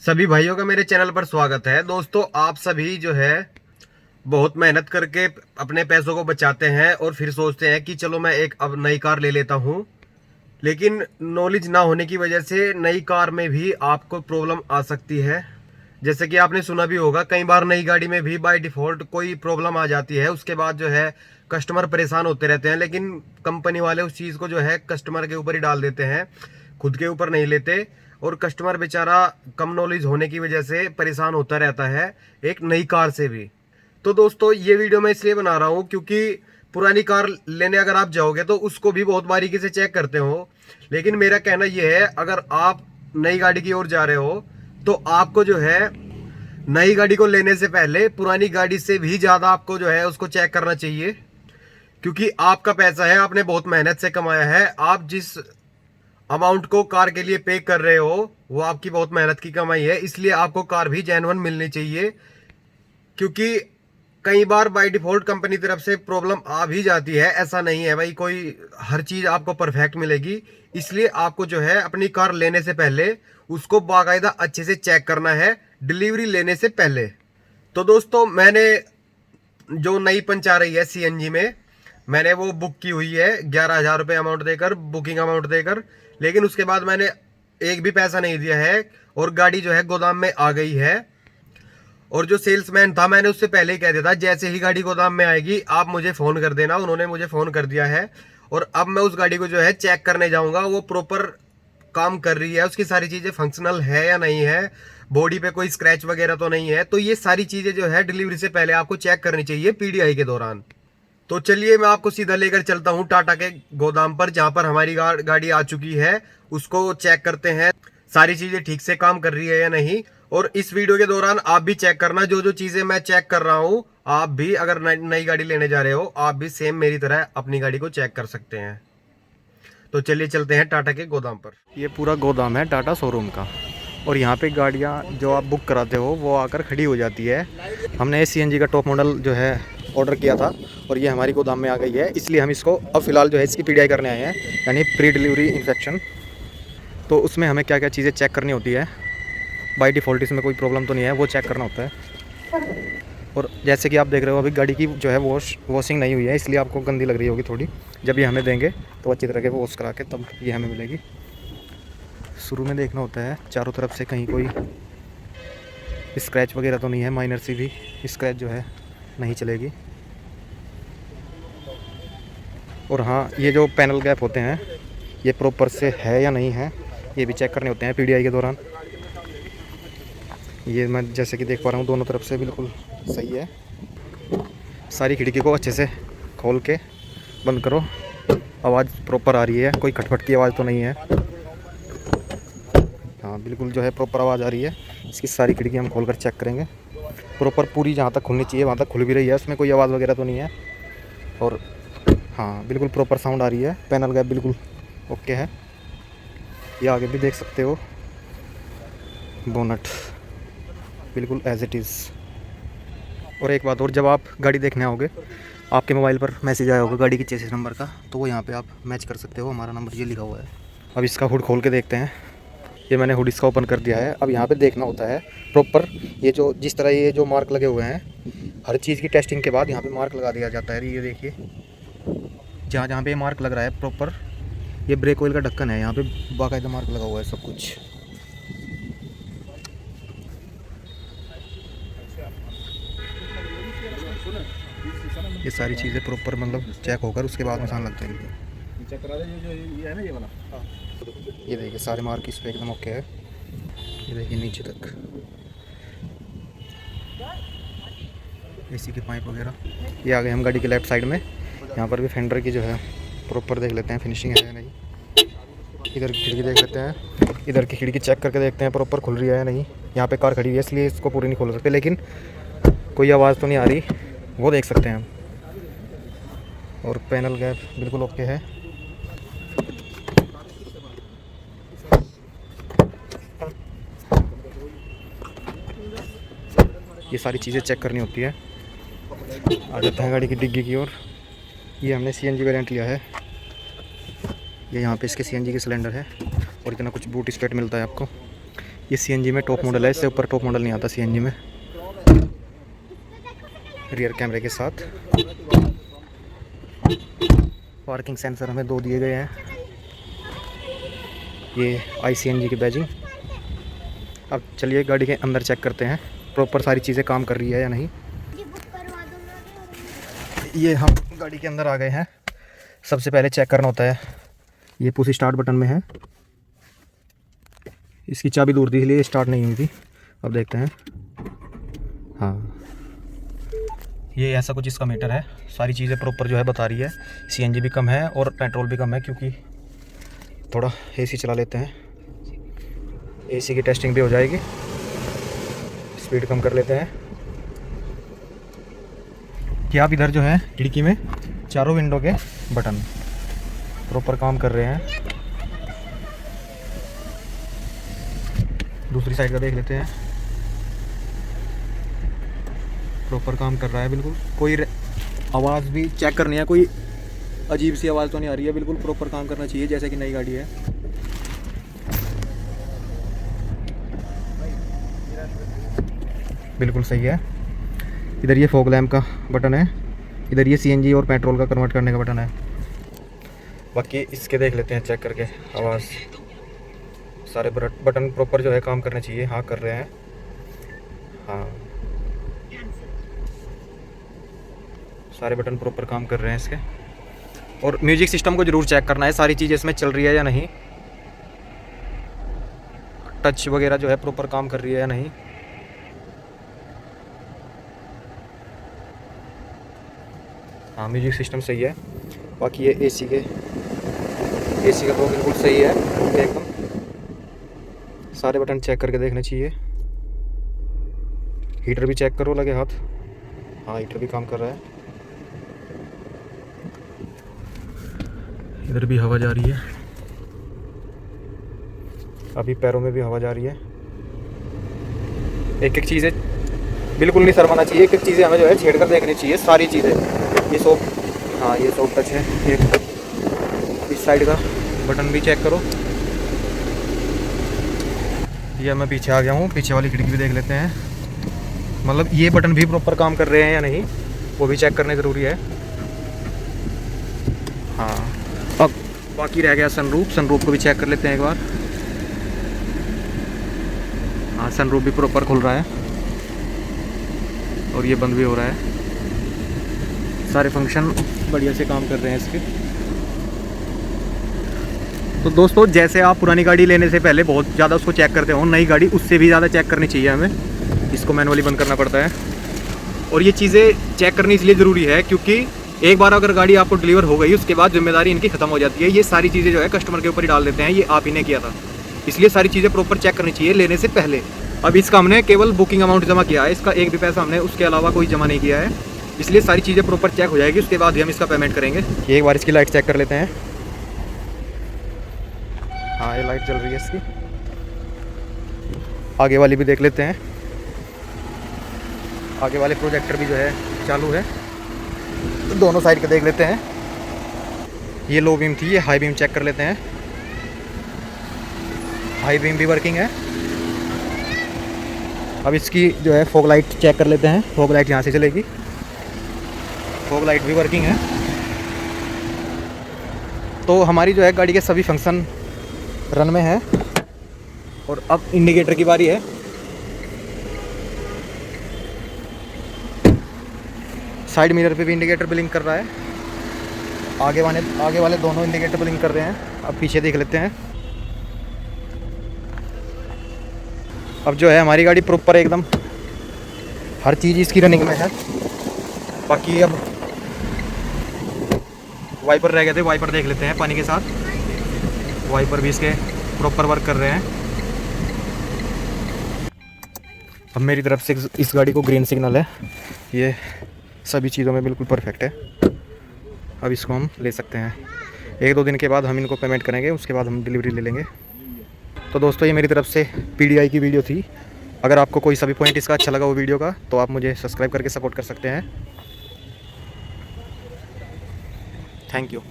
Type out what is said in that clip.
सभी भाइयों का मेरे चैनल पर स्वागत है। दोस्तों, आप सभी जो है बहुत मेहनत करके अपने पैसों को बचाते हैं और फिर सोचते हैं कि चलो मैं एक अब नई कार ले लेता हूं। लेकिन नॉलेज ना होने की वजह से नई कार में भी आपको प्रॉब्लम आ सकती है। जैसे कि आपने सुना भी होगा, कई बार नई गाड़ी में भी बाय डिफॉल्ट कोई प्रॉब्लम आ जाती है। उसके बाद जो है कस्टमर परेशान होते रहते हैं, लेकिन कंपनी वाले उस चीज़ को जो है कस्टमर के ऊपर ही डाल देते हैं, खुद के ऊपर नहीं लेते। और कस्टमर बेचारा कम नॉलेज होने की वजह से परेशान होता रहता है एक नई कार से भी। तो दोस्तों, ये वीडियो मैं इसलिए बना रहा हूँ क्योंकि पुरानी कार लेने अगर आप जाओगे तो उसको भी बहुत बारीकी से चेक करते हो। लेकिन मेरा कहना यह है, अगर आप नई गाड़ी की ओर जा रहे हो तो आपको जो है नई गाड़ी को लेने से पहले पुरानी गाड़ी से भी ज़्यादा आपको जो है उसको चेक करना चाहिए। क्योंकि आपका पैसा है, आपने बहुत मेहनत से कमाया है। आप जिस अमाउंट को कार के लिए पे कर रहे हो वो आपकी बहुत मेहनत की कमाई है, इसलिए आपको कार भी जेन्युइन मिलनी चाहिए। क्योंकि कई बार बाय डिफॉल्ट कंपनी तरफ से प्रॉब्लम आ भी जाती है। ऐसा नहीं है भाई कोई हर चीज़ आपको परफेक्ट मिलेगी। इसलिए आपको जो है अपनी कार लेने से पहले उसको बाकायदा अच्छे से चेक करना है, डिलीवरी लेने से पहले। तो दोस्तों, मैंने जो नई पंच आ रही है सीएनजी में, मैंने वो बुक की हुई है 11,000 रुपये अमाउंट देकर, बुकिंग अमाउंट देकर। लेकिन उसके बाद मैंने एक भी पैसा नहीं दिया है और गाड़ी जो है गोदाम में आ गई है। और जो सेल्समैन था, मैंने उससे पहले ही कह दिया था जैसे ही गाड़ी गोदाम में आएगी आप मुझे फ़ोन कर देना। उन्होंने मुझे फ़ोन कर दिया है और अब मैं उस गाड़ी को जो है चेक करने जाऊंगा, वो प्रॉपर काम कर रही है, उसकी सारी चीज़ें फंक्शनल है या नहीं है, बॉडी पे कोई स्क्रैच वगैरह तो नहीं है। तो ये सारी चीज़ें जो है डिलीवरी से पहले आपको चेक करनी चाहिए पीडीआई के दौरान। तो चलिए मैं आपको सीधा लेकर चलता हूँ टाटा के गोदाम पर, जहाँ पर हमारी गाड़ी आ चुकी है। उसको चेक करते हैं सारी चीज़ें ठीक से काम कर रही है या नहीं। और इस वीडियो के दौरान आप भी चेक करना, जो जो चीज़ें मैं चेक कर रहा हूँ आप भी अगर नई गाड़ी लेने जा रहे हो आप भी सेम मेरी तरह अपनी गाड़ी को चेक कर सकते हैं। तो चलिए चलते हैं टाटा के गोदाम पर। ये पूरा गोदाम है टाटा शोरूम का और यहाँ पे गाड़ियाँ जो आप बुक कराते हो वो आकर खड़ी हो जाती है। हमने सीएनजी का टॉप मॉडल जो है ऑर्डर किया था और ये हमारी गोदाम में आ गई है, इसलिए हम इसको अब फ़िलहाल जो है इसकी पीडीआई करने आए हैं, यानी प्री डिलीवरी इंस्पेक्शन। तो उसमें हमें क्या क्या चीज़ें चेक करनी होती है, बाय डिफ़ॉल्ट इसमें कोई प्रॉब्लम तो नहीं है, वो चेक करना होता है। और जैसे कि आप देख रहे हो अभी गाड़ी की जो है वॉशिंग नहीं हुई है, इसलिए आपको गंदी लग रही होगी थोड़ी। जब ये हमें देंगे तो अच्छी तरह के वॉश करा के तब ये हमें मिलेगी। शुरू में देखना होता है चारों तरफ से कहीं कोई स्क्रैच वगैरह तो नहीं है, माइनर सी भी स्क्रैच जो है नहीं चलेगी। और हाँ, ये जो पैनल गैप होते हैं ये प्रॉपर से है या नहीं है, ये भी चेक करने होते हैं पीडीआई के दौरान। ये मैं जैसे कि देख पा रहा हूँ दोनों तरफ से बिल्कुल सही है। सारी खिड़की को अच्छे से खोल के बंद करो, आवाज़ प्रॉपर आ रही है, कोई खटपट की आवाज़ तो नहीं है। हाँ, बिल्कुल जो है प्रॉपर आवाज़ आ रही है। इसकी सारी खिड़की हम खोल कर चेक करेंगे, प्रॉपर पूरी जहाँ तक खुलनी चाहिए वहाँ तक खुल भी रही है, उसमें कोई आवाज़ वगैरह तो नहीं है। और हाँ, बिल्कुल प्रॉपर साउंड आ रही है। पैनल गैप बिल्कुल ओके है, ये आगे भी देख सकते हो। बोनट बिल्कुल एज इट इज़। और एक बात और, जब आप गाड़ी देखने आओगे आपके मोबाइल पर मैसेज आया होगा गाड़ी की चेसिस नंबर का, तो वो यहाँ पे आप मैच कर सकते हो, हमारा नंबर ये लिखा हुआ है। अब इसका हुड खोल के देखते हैं। ये मैंने हुड इसका ओपन कर दिया है। अब यहाँ पे देखना होता है प्रॉपर, ये जो जिस तरह ये जो मार्क लगे हुए हैं, हर चीज़ की टेस्टिंग के बाद यहाँ पे मार्क लगा दिया जाता है। ये देखिए जहाँ जहाँ पे ये मार्क लग रहा है प्रॉपर, ये ब्रेक ऑयल का ढक्कन है, यहाँ पे बाकायदा मार्क लगा हुआ है सब कुछ। ये सारी चीज़ें प्रॉपर मतलब चेक होकर उसके बाद निशान लगते हैं। ये देखिए सारे मार्क इस पर एकदम ओके है। ये देखिए नीचे तक एसी के पाइप वगैरह। ये आ गए हम गाड़ी के लेफ्ट साइड में, यहाँ पर भी फेंडर की जो है प्रॉपर देख लेते हैं फिनिशिंग है या नहीं। इधर की खिड़की देख लेते हैं, इधर की खिड़की चेक करके देखते हैं प्रॉपर खुल रही है या नहीं। यहाँ पे कार खड़ी हुई है इसलिए इसको पूरी नहीं खोल सकते, लेकिन कोई आवाज़ तो नहीं आ रही, वो देख सकते हैं हम। और पैनल गैप बिल्कुल ओके है। ये सारी चीज़ें चेक करनी होती है। आ जाते हैं गाड़ी की डिग्गी की ओर। ये हमने सीएनजी वेरिएंट लिया है, ये यहाँ पे इसके सीएनजी के सिलेंडर है और इतना कुछ बूट स्पेट मिलता है आपको। ये सीएनजी में टॉप मॉडल है, इससे ऊपर टॉप मॉडल नहीं आता सीएनजी में। रियर कैमरे के साथ पार्किंग सेंसर हमें 2 दिए गए हैं। ये ICNG की बैजिंग। अब चलिए गाड़ी के अंदर चेक करते हैं प्रॉपर सारी चीज़ें काम कर रही है या नहीं। ये हम गाड़ी के अंदर आ गए हैं। सबसे पहले चेक करना होता है, ये पुश स्टार्ट बटन में है, इसकी चाबी दूर थी इसलिए स्टार्ट नहीं हुई थी। अब देखते हैं। हाँ, ये ऐसा कुछ इसका मीटर है, सारी चीज़ें प्रॉपर जो है बता रही है। CNG भी कम है और पेट्रोल भी कम है, क्योंकि थोड़ा AC चला लेते हैं, AC की टेस्टिंग भी हो जाएगी। स्पीड कम कर लेते हैं। क्या आप इधर जो है खिड़की में चारों विंडो के बटन प्रॉपर काम कर रहे हैं। दूसरी साइड का देख लेते हैं, प्रॉपर काम कर रहा है बिल्कुल। कोई आवाज़ भी चेक करनी है, कोई अजीब सी आवाज़ तो नहीं आ रही है, बिल्कुल प्रॉपर काम करना चाहिए जैसे कि नई गाड़ी है। बिल्कुल सही है। इधर ये फॉग लैम्प का बटन है, इधर ये CNG और पेट्रोल का कन्वर्ट करने का बटन है। बाकी इसके देख लेते हैं चेक करके आवाज़। सारे बटन प्रॉपर जो है काम करने चाहिए। हाँ, कर रहे हैं। हाँ, सारे बटन प्रॉपर काम कर रहे हैं इसके। और म्यूजिक सिस्टम को ज़रूर चेक करना है, सारी चीज़ इसमें चल रही है या नहीं। टच वगैरह जो है प्रॉपर काम कर रही है या नहीं। हाँ, म्यूजिक सिस्टम सही है। बाकी ये AC का तो बिल्कुल सही है एकदम। सारे बटन चेक करके देखने चाहिए। हीटर भी चेक करो लगे हाथ। हाँ, हीटर भी काम कर रहा है। इधर भी हवा जा रही है, अभी पैरों में भी हवा जा रही है। एक एक चीज़ें बिल्कुल नहीं शर्माना चाहिए, एक एक चीज़ें हमें जो है छेड़ कर देखनी चाहिए सारी चीज़ें। ये सॉफ्ट, हाँ ये सॉफ्ट टच है। एक इस साइड का बटन भी चेक करो। ये मैं पीछे आ गया हूँ, पीछे वाली खिड़की भी देख लेते हैं। मतलब ये बटन भी प्रॉपर काम कर रहे हैं या नहीं, वो भी चेक करने ज़रूरी है। हाँ, अब बाकी रह गया सनरूफ को भी चेक कर लेते हैं एक बार। हाँ, सनरूफ भी प्रॉपर खुल रहा है और ये बंद भी हो रहा है। सारे फंक्शन बढ़िया से काम कर रहे हैं इसके। तो दोस्तों, जैसे आप पुरानी गाड़ी लेने से पहले बहुत ज़्यादा उसको चेक करते हो, नई गाड़ी उससे भी ज़्यादा चेक करनी चाहिए हमें। इसको मैनुअली बंद करना पड़ता है। और ये चीज़ें चेक करनी इसलिए ज़रूरी है क्योंकि एक बार अगर गाड़ी आपको डिलीवर हो गई, उसके बाद जिम्मेदारी इनकी खत्म हो जाती है। ये सारी चीज़ें जो है कस्टमर के ऊपर ही डाल देते हैं, ये आप ही ने किया था। इसलिए सारी चीज़ें प्रॉपर चेक करनी चाहिए लेने से पहले। अब इसका हमने केवल बुकिंग अमाउंट जमा किया है, इसका एक भी पैसा हमने उसके अलावा कोई जमा नहीं किया है। इसलिए सारी चीज़ें प्रॉपर चेक हो जाएगी, उसके बाद ही हम इसका पेमेंट करेंगे। एक बार इसकी लाइट चेक कर लेते हैं। हाँ, ये लाइट जल रही है इसकी। आगे वाली भी देख लेते हैं। आगे वाले प्रोजेक्टर भी जो है चालू है। तो दोनों साइड के देख लेते हैं। ये लो बीम थी, ये हाई बीम चेक कर लेते हैं। हाई बीम भी वर्किंग है। अब इसकी जो है फॉग लाइट चेक कर लेते हैं। फॉग लाइट यहाँ से चलेगी। फॉग लाइट भी वर्किंग है। तो हमारी जो है गाड़ी के सभी फंक्शन रन में है। और अब इंडिकेटर की बारी है। साइड मिरर पे भी इंडिकेटर ब्लिंक कर रहा है। आगे वाले दोनों इंडिकेटर ब्लिंक कर रहे हैं। अब पीछे देख लेते हैं। अब जो है हमारी गाड़ी प्रॉपर एकदम हर चीज़ इसकी रनिंग में है। बाकी अब वाइपर रह गए थे, वाइपर देख लेते हैं पानी के साथ। वाइपर भी इसके प्रॉपर वर्क कर रहे हैं। अब मेरी तरफ से इस गाड़ी को ग्रीन सिग्नल है। ये सभी चीज़ों में बिल्कुल परफेक्ट है। अब इसको हम ले सकते हैं। 1-2 दिन के बाद हम इनको पेमेंट करेंगे, उसके बाद हम डिलीवरी ले लेंगे। तो दोस्तों, ये मेरी तरफ से PDI की वीडियो थी। अगर आपको कोई सभी पॉइंट इसका अच्छा लगा वो वीडियो का, तो आप मुझे सब्सक्राइब करके सपोर्ट कर सकते हैं। Thank you.